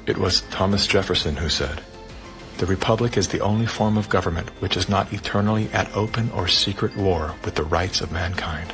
It was Thomas Jefferson who said, "The Republic is the only form of government which is not eternally at open or secret war with the rights of mankind."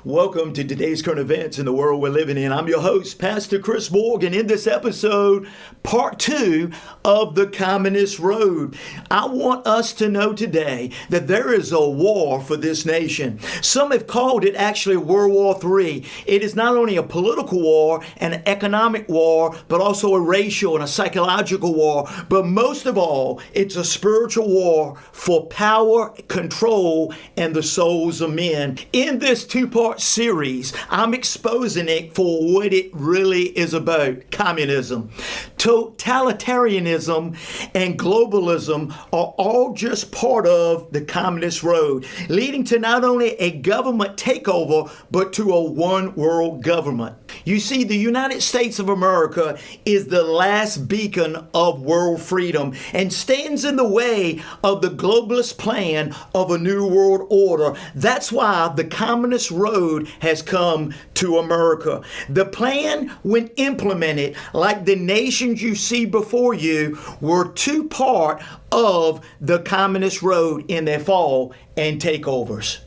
Welcome to today's current events in the world we're living in. I'm your host, Pastor Chris Morgan. In this episode, part 2 of the Communist Road. I want us to know today that there is a war for this nation. Some have called it actually World War III. It is not only a political war and an economic war, but also a racial and a psychological war. But most of all, it's a spiritual war for power, control, and the souls of men. In this two-part series, I'm exposing it for what it really is about: communism. Totalitarianism and globalism are all just part of the Communist Road, leading to not only a government takeover, but to a one world government. You see, the United States of America is the last beacon of world freedom and stands in the way of the globalist plan of a new world order. That's why the Communist Road has come to America. The plan, when implemented, like the nations you see before you, were two part of the Communist Road in their fall and takeovers.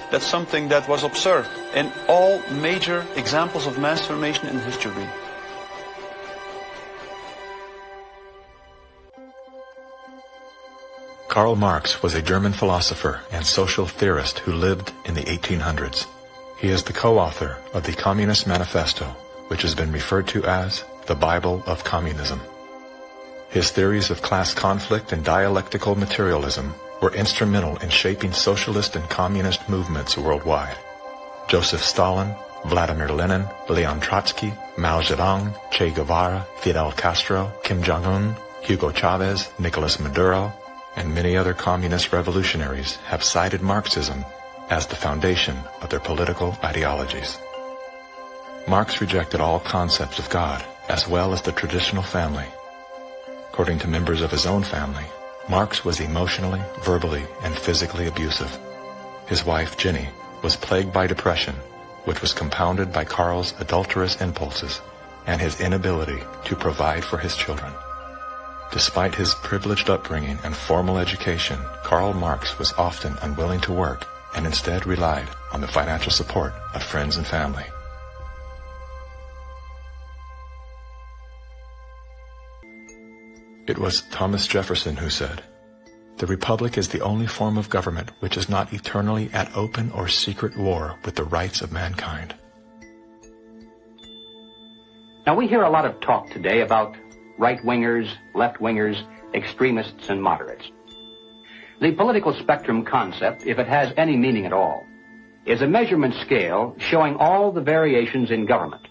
That's something that was observed in all major examples of mass formation in history. Karl Marx was a German philosopher and social theorist who lived in the 1800s. He is the co-author of the Communist Manifesto, which has been referred to as the Bible of Communism. His theories of class conflict and dialectical materialism were instrumental in shaping socialist and communist movements worldwide. Joseph Stalin, Vladimir Lenin, Leon Trotsky, Mao Zedong, Che Guevara, Fidel Castro, Kim Jong-un, Hugo Chavez, Nicolas Maduro, and many other communist revolutionaries have cited Marxism as the foundation of their political ideologies. Marx rejected all concepts of God, as well as the traditional family. According to members of his own family, Marx was emotionally, verbally, and physically abusive. His wife, Jenny, was plagued by depression, which was compounded by Karl's adulterous impulses and his inability to provide for his children. Despite his privileged upbringing and formal education, Karl Marx was often unwilling to work and instead relied on the financial support of friends and family. It was Thomas Jefferson who said, "The Republic is the only form of government which is not eternally at open or secret war with the rights of mankind." Now, we hear a lot of talk today about right-wingers, left-wingers, extremists, and moderates. The political spectrum concept, if it has any meaning at all, is a measurement scale showing all the variations in government.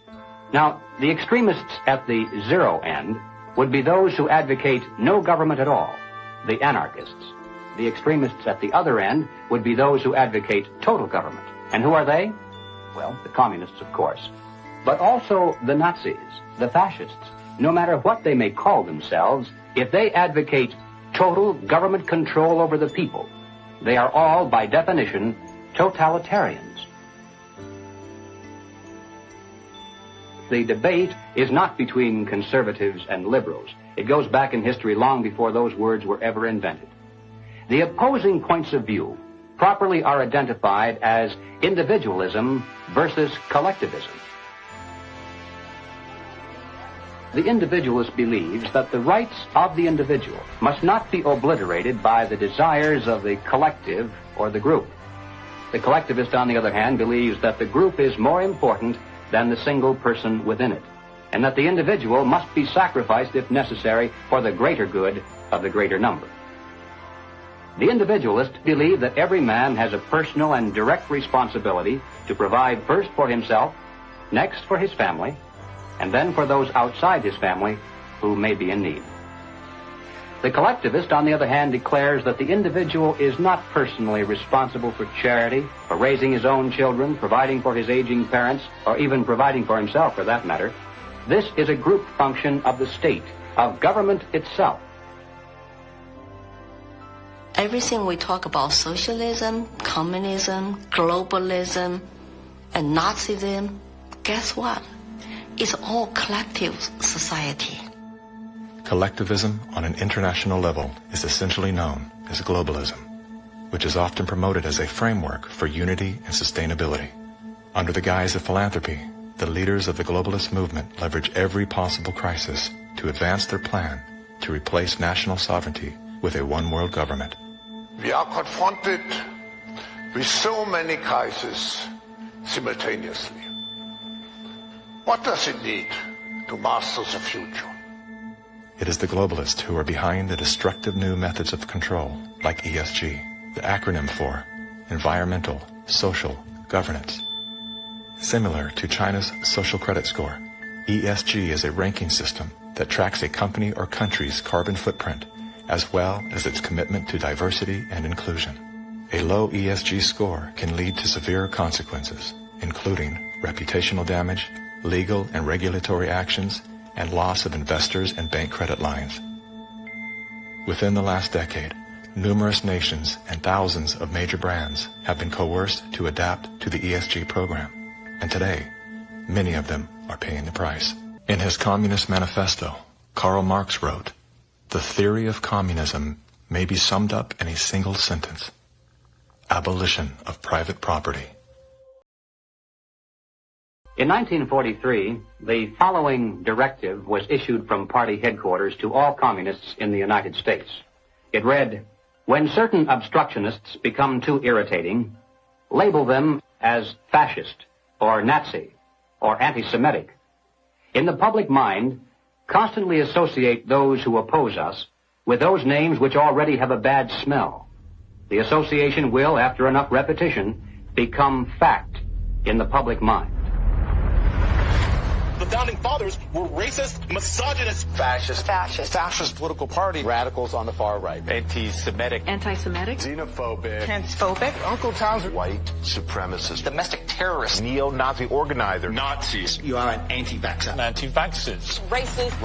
Now, the extremists at the zero end would be those who advocate no government at all, the anarchists. The extremists at the other end would be those who advocate total government. And who are they? Well, the communists, of course, but also the Nazis, the fascists. No matter what they may call themselves, if they advocate total government control over the people, they are all, by definition, totalitarians. The debate is not between conservatives and liberals. It goes back in history long before those words were ever invented. The opposing points of view properly are identified as individualism versus collectivism. The individualist believes that the rights of the individual must not be obliterated by the desires of the collective or the group. The collectivist, on the other hand, believes that the group is more important than the single person within it, and that the individual must be sacrificed if necessary for the greater good of the greater number. The individualists believe that every man has a personal and direct responsibility to provide first for himself, next for his family, and then for those outside his family who may be in need. The collectivist, on the other hand, declares that the individual is not personally responsible for charity, for raising his own children, providing for his aging parents, or even providing for himself, for that matter. This is a group function of the state, of government itself. Everything we talk about, socialism, communism, globalism, and Nazism, guess what? It's all collective society. Collectivism on an international level is essentially known as globalism, which is often promoted as a framework for unity and sustainability. Under the guise of philanthropy, the leaders of the globalist movement leverage every possible crisis to advance their plan to replace national sovereignty with a one-world government. We are confronted with so many crises simultaneously. What does it need to master the future? It is the globalists who are behind the destructive new methods of control, like ESG, the acronym for Environmental, Social, Governance. Similar to China's social credit score, ESG is a ranking system that tracks a company or country's carbon footprint, as well as its commitment to diversity and inclusion. A low ESG score can lead to severe consequences, including reputational damage, legal and regulatory actions, and loss of investors and bank credit lines. Within the last decade, numerous nations and thousands of major brands have been coerced to adapt to the ESG program, and today, many of them are paying the price. In his Communist Manifesto, Karl Marx wrote, "The theory of communism may be summed up in a single sentence: abolition of private property." In 1943, the following directive was issued from party headquarters to all communists in the United States. It read, "When certain obstructionists become too irritating, label them as fascist or Nazi or anti-Semitic. In the public mind, constantly associate those who oppose us with those names which already have a bad smell. The association will, after enough repetition, become fact in the public mind." The founding fathers were racist, misogynist, fascist political party, radicals on the far right, anti-Semitic, xenophobic, transphobic, Uncle Tom's white supremacist, domestic terrorist, neo-Nazi organizer, Nazis. You are an anti-vaxxer. Anti-vaxxers. Racist.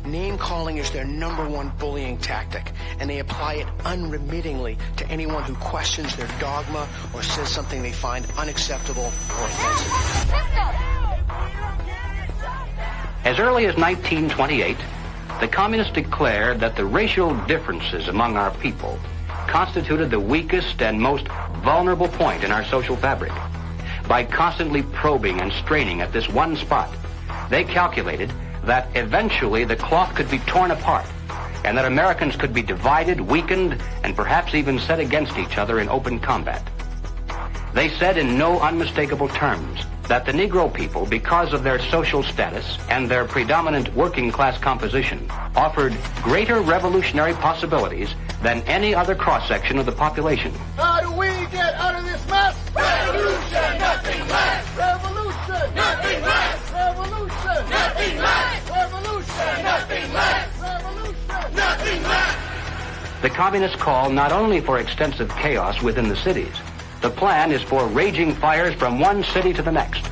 Name-calling is their number one bullying tactic, and they apply it unremittingly to anyone who questions their dogma or says something they find unacceptable or offensive. As early as 1928, the communists declared that the racial differences among our people constituted the weakest and most vulnerable point in our social fabric. By constantly probing and straining at this one spot, they calculated that eventually the cloth could be torn apart and that Americans could be divided, weakened, and perhaps even set against each other in open combat. They said in no unmistakable terms that the Negro people, because of their social status and their predominant working class composition, offered greater revolutionary possibilities than any other cross-section of the population. How do we get out of this mess? Revolution, nothing less. Revolution, nothing less. Revolution, nothing less. Revolution, nothing less. Revolution, nothing less. The communists call not only for extensive chaos within the cities. The plan is for raging fires from one city to the next.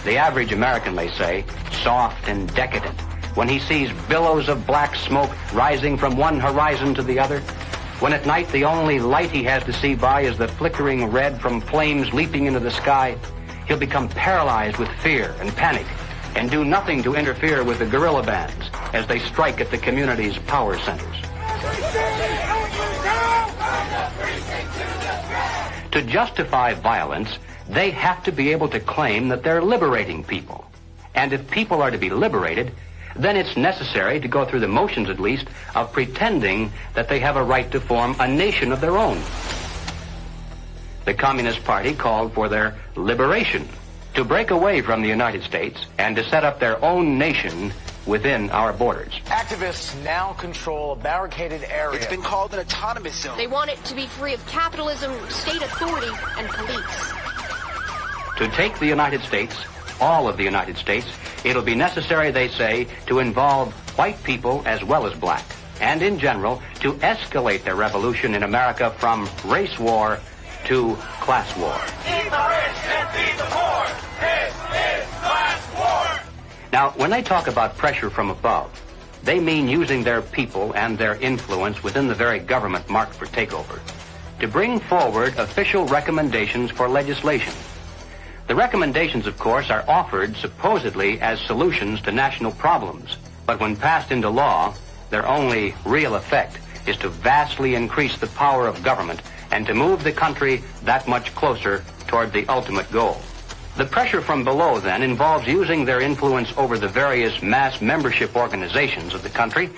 The average American, they say, soft and decadent, when he sees billows of black smoke rising from one horizon to the other, when at night the only light he has to see by is the flickering red from flames leaping into the sky, he'll become paralyzed with fear and panic and do nothing to interfere with the guerrilla bands as they strike at the community's power centers. To justify violence, they have to be able to claim that they're liberating people. And if people are to be liberated, then it's necessary to go through the motions, at least, of pretending that they have a right to form a nation of their own. The Communist Party called for their liberation, to break away from the United States and to set up their own nation within our borders. Activists now control a barricaded area. It's been called an autonomous zone. They want it to be free of capitalism, state authority, and police. To take the United States, all of the United States, it'll be necessary, they say, to involve white people as well as black, and in general, to escalate the revolution in America from race war to class war. Eat the rich and feed the poor. This is class war. Now, when they talk about pressure from above, they mean using their people and their influence within the very government marked for takeover to bring forward official recommendations for legislation. The recommendations, of course, are offered supposedly as solutions to national problems, but when passed into law, their only real effect is to vastly increase the power of government and to move the country that much closer toward the ultimate goal. The pressure from below, then, involves using their influence over the various mass membership organizations of the country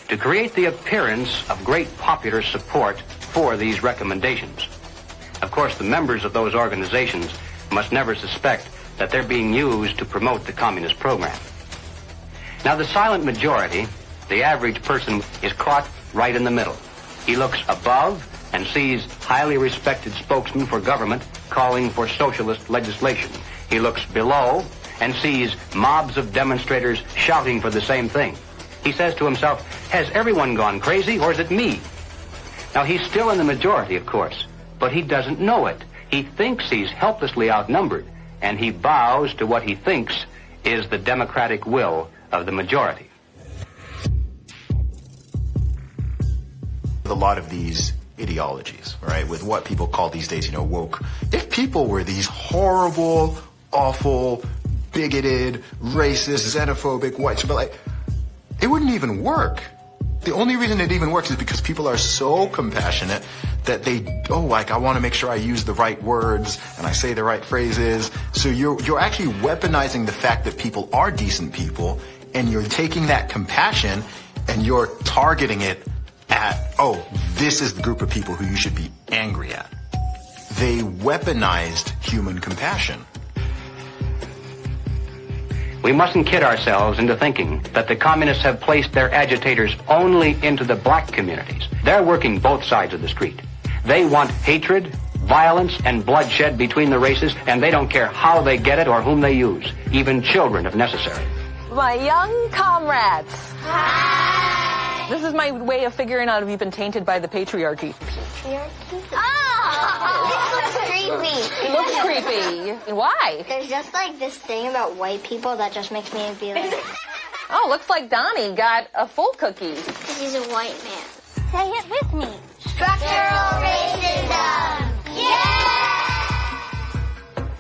to create the appearance of great popular support for these recommendations. Of course, the members of those organizations must never suspect that they're being used to promote the communist program. Now, the silent majority, the average person, is caught right in the middle. He looks above and sees highly respected spokesmen for government calling for socialist legislation. He looks below and sees mobs of demonstrators shouting for the same thing. He says to himself, has everyone gone crazy, or is it me? Now, he's still in the majority, of course, but he doesn't know it. He thinks he's helplessly outnumbered, and he bows to what he thinks is the democratic will of the majority. A lot of these ideologies, right, with what people call these days, woke. If people were these horrible, awful, bigoted, racist, xenophobic, white, but it wouldn't even work. The only reason it even works is because people are so compassionate that I want to make sure I use the right words and I say the right phrases. So you're actually weaponizing the fact that people are decent people, and you're taking that compassion and you're targeting it at, this is the group of people who you should be angry at. They weaponized human compassion. We mustn't kid ourselves into thinking that the communists have placed their agitators only into the black communities. They're working both sides of the street. They want hatred, violence, and bloodshed between the races, and they don't care how they get it or whom they use, even children if necessary. My young comrades. Hi! This is my way of figuring out if you've been tainted by the patriarchy. Patriarchy? Oh! This looks creepy. It looks creepy. Why? There's just this thing about white people that just makes me be like... Oh, looks like Donnie got a full cookie. Because he's a white man. Say it with me. Structural racism! Yeah!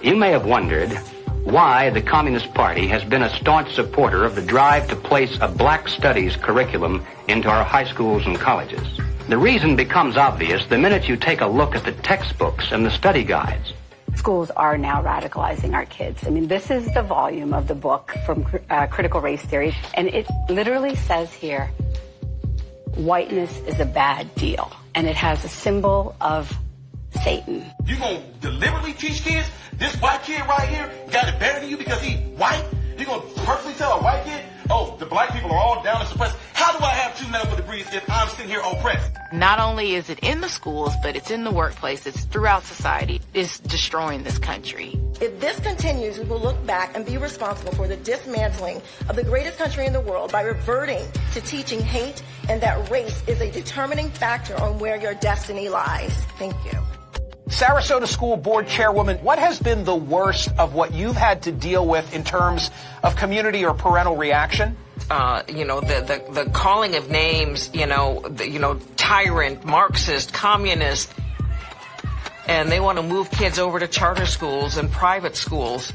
You may have wondered why the Communist Party has been a staunch supporter of the drive to place a black studies curriculum into our high schools and colleges. The reason becomes obvious the minute you take a look at the textbooks and the study guides. Schools are now radicalizing our kids. I mean, this is the volume of the book from Critical Race Theory, and it literally says here, whiteness is a bad deal, and it has a symbol of Satan. You gonna deliberately teach kids this white kid right here got it better than you because he white? You gonna personally tell a white kid, the black people are all down and suppressed? How do I have 2 medical degrees if I'm sitting here oppressed? Not only is it in the schools, but it's in the workplace, it's throughout society. It's destroying this country. If this continues, we will look back and be responsible for the dismantling of the greatest country in the world by reverting to teaching hate and that race is a determining factor on where your destiny lies. Thank you. Sarasota School Board Chairwoman, what has been the worst of what you've had to deal with in terms of community or parental reaction? The calling of names, tyrant, Marxist, communist, and they want to move kids over to charter schools and private schools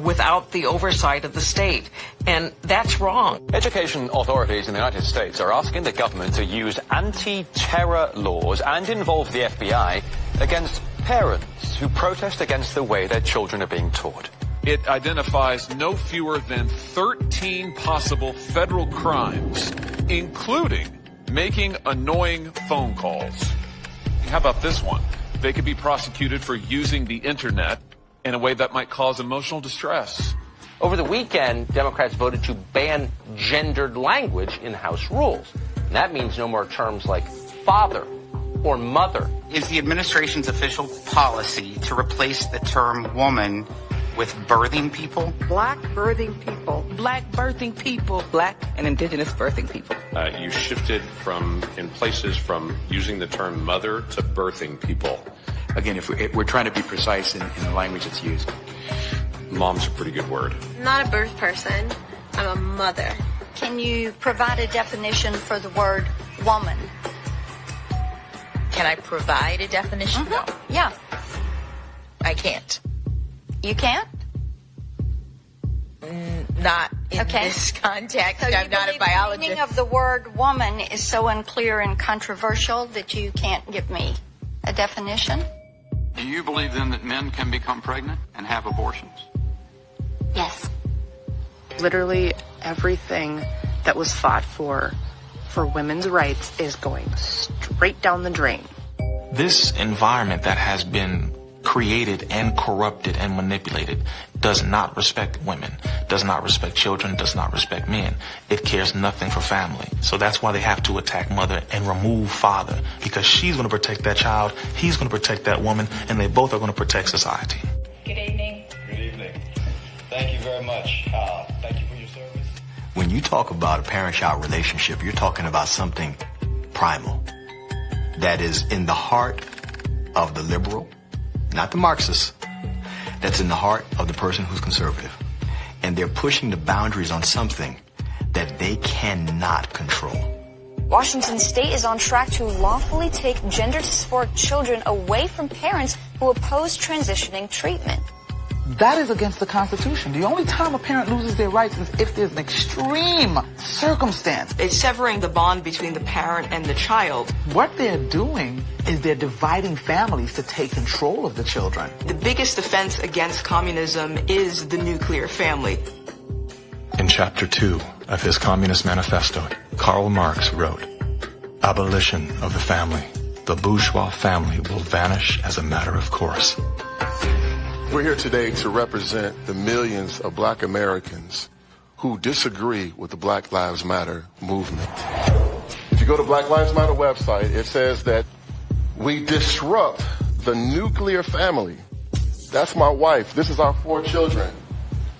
without the oversight of the state. And that's wrong. Education authorities in the United States are asking the government to use anti-terror laws and involve the FBI against parents who protest against the way their children are being taught. It identifies no fewer than 13 possible federal crimes, including making annoying phone calls. How about this one? They could be prosecuted for using the internet in a way that might cause emotional distress. Over the weekend, Democrats voted to ban gendered language in House rules. And that means no more terms like father or mother. Is the administration's official policy to replace the term woman with birthing people? Black birthing people. Black birthing people. Black and indigenous birthing people. You shifted from using the term mother to birthing people. Again, if we're trying to be precise in the language that's used. Mom's a pretty good word. Not a birth person. I'm a mother. Can you provide a definition for the word woman? Can I provide a definition? Mm-hmm. No. Yeah. I can't. You can't? Not in this context. So I'm not a biologist. The meaning of the word woman is so unclear and controversial that you can't give me a definition? Do you believe then that men can become pregnant and have abortions? Yes. Literally everything that was fought for women's rights is going straight down the drain. This environment that has been created and corrupted and manipulated does not respect women, does not respect children, does not respect men. It cares nothing for family. So that's why they have to attack mother and remove father, because she's going to protect that child, he's going to protect that woman, and they both are going to protect society. Good evening. Good evening. Thank you very much. Thank you for your service. When you talk about a parent-child relationship, you're talking about something primal that is in the heart of the liberal, not the Marxist, that's in the heart of the person who's conservative. And they're pushing the boundaries on something that they cannot control. Washington State is on track to lawfully take gender-dysphoric children away from parents who oppose transitioning treatment. That is against the Constitution. The only time a parent loses their rights is if there's an extreme circumstance. It's severing the bond between the parent and the child. What they're doing is they're dividing families to take control of the children. The biggest offense against communism is the nuclear family. In Chapter 2 of his Communist Manifesto, Karl Marx wrote, "Abolition of the family. The bourgeois family will vanish as a matter of course." We're here today to represent the millions of black Americans who disagree with the Black Lives Matter movement. If you go to Black Lives Matter website, it says that we disrupt the nuclear family. That's my wife. This is our 4 children.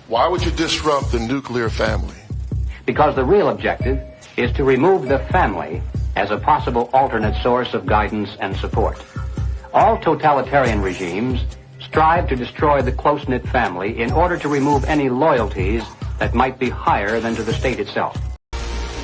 Why would you disrupt the nuclear family? Because the real objective is to remove the family as a possible alternate source of guidance and support. All totalitarian regimes strive to destroy the close-knit family in order to remove any loyalties that might be higher than to the state itself.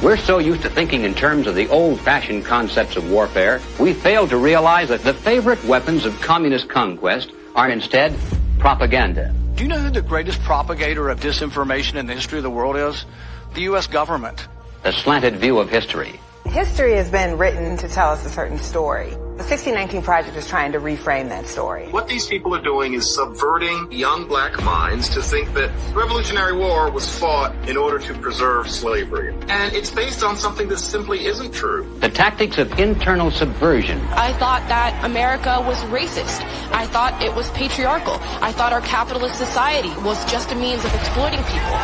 We're so used to thinking in terms of the old-fashioned concepts of warfare, we fail to realize that the favorite weapons of communist conquest are instead propaganda. Do you know who the greatest propagator of disinformation in the history of the world is? The U.S. government. The slanted view of history. History has been written to tell us a certain story. The 1619 Project is trying to reframe that story. What these people are doing is subverting young black minds to think that the Revolutionary War was fought in order to preserve slavery. And it's based on something that simply isn't true. The tactics of internal subversion. I thought that America was racist. I thought it was patriarchal. I thought our capitalist society was just a means of exploiting people.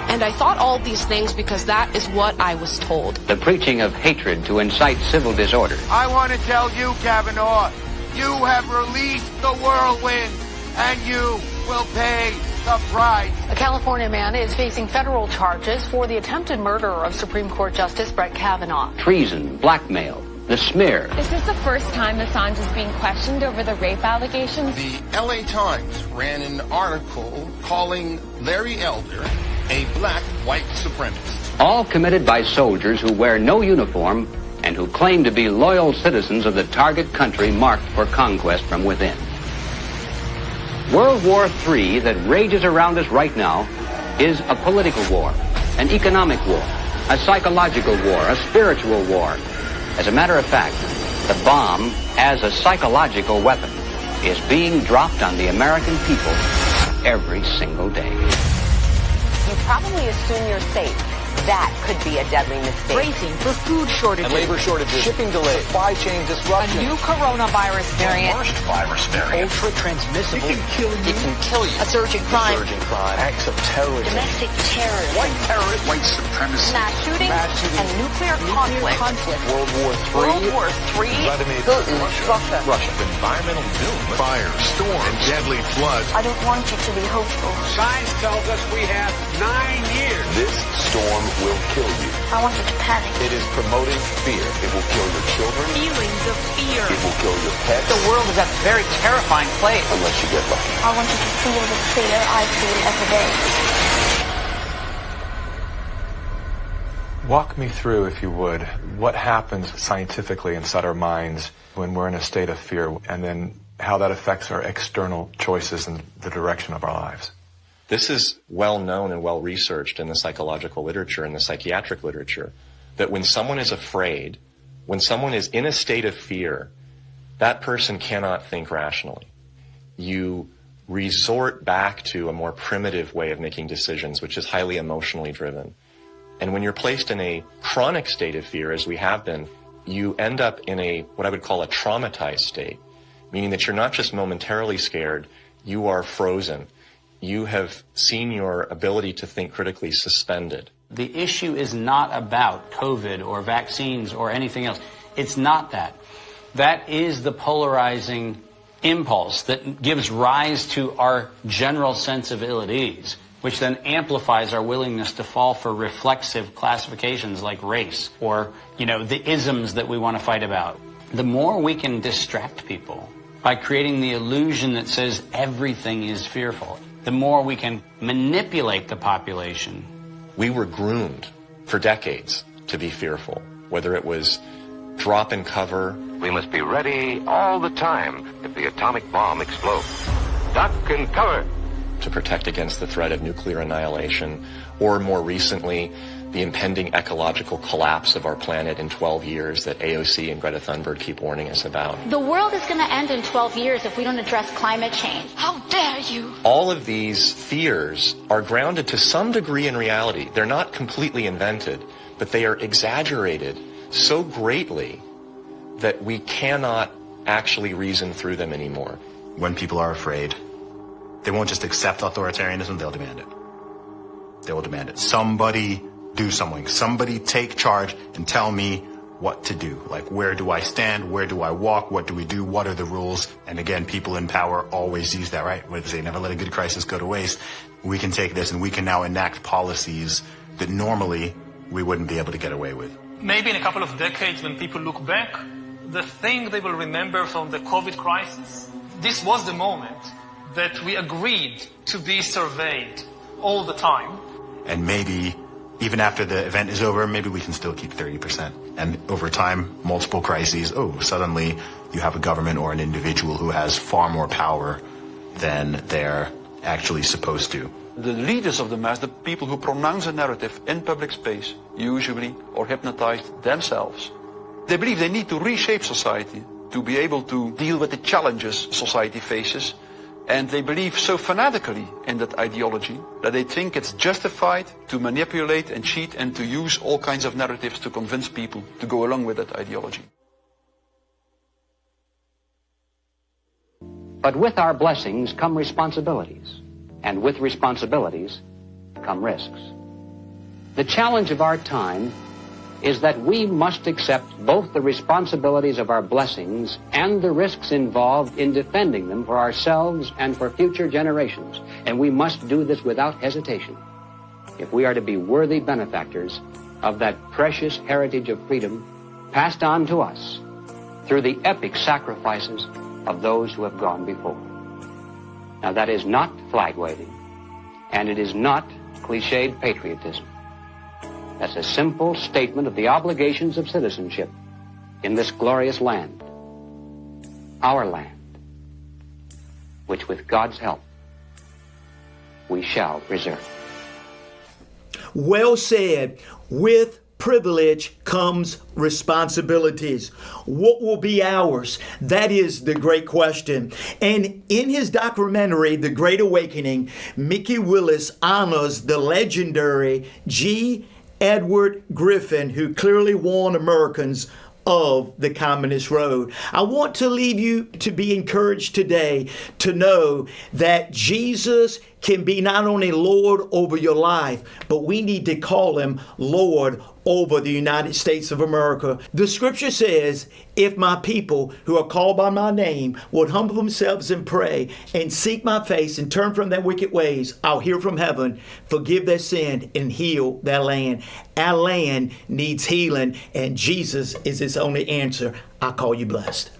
And I thought all of these things because that is what I was told. The preaching of hatred to incite civil disorder. I want to tell you, Kavanaugh, you have released the whirlwind, and you will pay the price. A California man is facing federal charges for the attempted murder of Supreme Court Justice Brett Kavanaugh. Treason, blackmail, the smear. Is this the first time Assange is being questioned over the rape allegations? The LA Times ran an article calling Larry Elder a black white supremacist. All committed by soldiers who wear no uniform and who claim to be loyal citizens of the target country marked for conquest from within. World War III that rages around us right now is a political war, an economic war, a psychological war, a spiritual war. As a matter of fact, the bomb as a psychological weapon is being dropped on the American people every single day. You probably assume you're safe. That could be a deadly mistake. Bracing for food shortages. And labor shortages. Shipping delays. Supply chain disruption. A new coronavirus variant. The worst virus variant. Ultra transmissible. It can kill you. It can kill you. A surge in crime. Acts of terrorism. Domestic terrorism. White terrorism. White supremacy. Mass shooting. And nuclear conflict. World War III. Vladimir Putin. Russia. Environmental doom. Fire, storms, and deadly floods. I don't want you to be hopeful. Science tells us we have 9 years. This storm will kill you. I want you to panic. It is promoting fear. It will kill your children. Feelings of fear. It will kill your pets. The world is a very terrifying place. Unless you get lucky. I want you to feel the fear I feel every day. Walk me through, if you would, what happens scientifically inside our minds when we're in a state of fear, and then how that affects our external choices and the direction of our lives. This is well known and well researched in the psychological literature and the psychiatric literature, that when someone is afraid, when someone is in a state of fear, that person cannot think rationally. You resort back to a more primitive way of making decisions, which is highly emotionally driven. And when you're placed in a chronic state of fear, as we have been, you end up in a, what I would call a traumatized state, meaning that you're not just momentarily scared, you are frozen. You have seen your ability to think critically suspended. The issue is not about COVID or vaccines or anything else. It's not that. That is the polarizing impulse that gives rise to our general sense of ill at ease, which then amplifies our willingness to fall for reflexive classifications like race or, the isms that we want to fight about. The more we can distract people by creating the illusion that says everything is fearful, the more we can manipulate the population. We were groomed for decades to be fearful, whether it was drop and cover. We must be ready all the time if the atomic bomb explodes. Duck and cover. To protect against the threat of nuclear annihilation, or more recently, the impending ecological collapse of our planet in 12 years that AOC and Greta Thunberg keep warning us about. The world is going to end in 12 years if we don't address climate change. How dare you? All of these fears are grounded to some degree in reality. They're not completely invented, but they are exaggerated so greatly that we cannot actually reason through them anymore. When people are afraid, they won't just accept authoritarianism, they'll demand it. They will demand it. Somebody do something. Somebody take charge and tell me what to do. Like, where do I stand? Where do I walk? What do we do? What are the rules? And again, people in power always use that, right? What they say, never let a good crisis go to waste. We can take this and we can now enact policies that normally we wouldn't be able to get away with. Maybe in a couple of decades, when people look back, the thing they will remember from the COVID crisis, this was the moment that we agreed to be surveyed all the time. And maybe even after the event is over, maybe we can still keep 30%. And over time, multiple crises, suddenly you have a government or an individual who has far more power than they're actually supposed to. The leaders of the mass, the people who pronounce a narrative in public space, usually are hypnotized themselves. They believe they need to reshape society to be able to deal with the challenges society faces. And they believe so fanatically in that ideology that they think it's justified to manipulate and cheat and to use all kinds of narratives to convince people to go along with that ideology. But with our blessings come responsibilities, and with responsibilities come risks. The challenge of our time is that we must accept both the responsibilities of our blessings and the risks involved in defending them for ourselves and for future generations. And we must do this without hesitation if we are to be worthy benefactors of that precious heritage of freedom passed on to us through the epic sacrifices of those who have gone before. Now, that is not flag waving, and it is not cliched patriotism. That's a simple statement of the obligations of citizenship in this glorious land, our land, which with God's help we shall preserve. Well said. With privilege comes responsibilities. What will be ours? That is the great question. And in his documentary, The Great Awakening, Mickey Willis honors the legendary G. Edward Griffin, who clearly warned Americans of the communist road. I want to leave you to be encouraged today to know that Jesus can be not only Lord over your life, but we need to call him Lord over the United States of America. The scripture says, if my people who are called by my name would humble themselves and pray and seek my face and turn from their wicked ways, I'll hear from heaven, forgive their sin and heal their land. Our land needs healing, and Jesus is its only answer. I call you blessed.